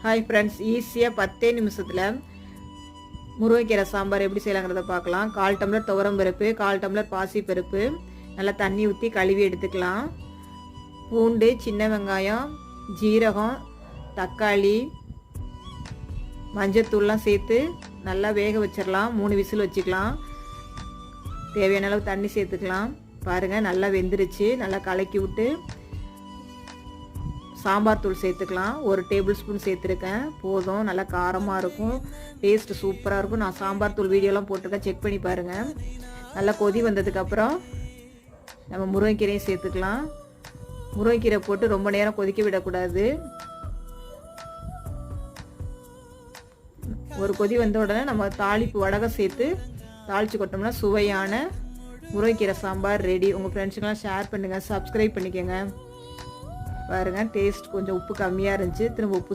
Hi friends, ஈஸியாக 10 நிமிஷத்தில் முருங்கைக்கீரை சாம்பார் எப்படி செய்யலாங்கிறத பார்க்கலாம். 1/4 டம்ளர் துவரம் பருப்பு, 1/4 டம்ளர் பாசி பருப்பு நல்லா தண்ணி ஊற்றி கழுவி எடுத்துக்கலாம். பூண்டு, சின்ன வெங்காயம், ஜீரகம், தக்காளி, மஞ்சத்தூள்லாம் சேர்த்து நல்லா வேக வச்சிடலாம். 3 விசில் வச்சுக்கலாம். தேவையான அளவு தண்ணி சேர்த்துக்கலாம். பாருங்கள், நல்லா வெந்துருச்சு. நல்லா கலக்கி விட்டு சாம்பார் தூள் சேர்த்துக்கலாம். 1 டேபிள் ஸ்பூன் சேர்த்துருக்கேன், போதும். நல்லா காரமாக இருக்கும், டேஸ்ட்டு சூப்பராக இருக்கும். நான் சாம்பார் தூள் வீடியோலாம் போட்டிருக்கேன், செக் பண்ணி பாருங்கள். நல்லா கொதி வந்ததுக்கப்புறம் நம்ம முருங்கைக்கீரையும் சேர்த்துக்கலாம். முருங்கைக்கீரை போட்டு ரொம்ப நேரம் கொதிக்க விடக்கூடாது. ஒரு கொதி வந்த உடனே நம்ம தாளிப்பு வடகம் சேர்த்து தாளித்து கொட்டோம்னா சுவையான முருங்கைக்கீரை சாம்பார் ரெடி. உங்கள் ஃப்ரெண்ட்ஸுக்கெல்லாம் ஷேர் பண்ணுங்கள், சப்ஸ்கிரைப் பண்ணிக்கோங்க. பாருங்கள், டேஸ்ட் கொஞ்சம் உப்பு கம்மியாக இருந்துச்சு, திரும்ப உப்பு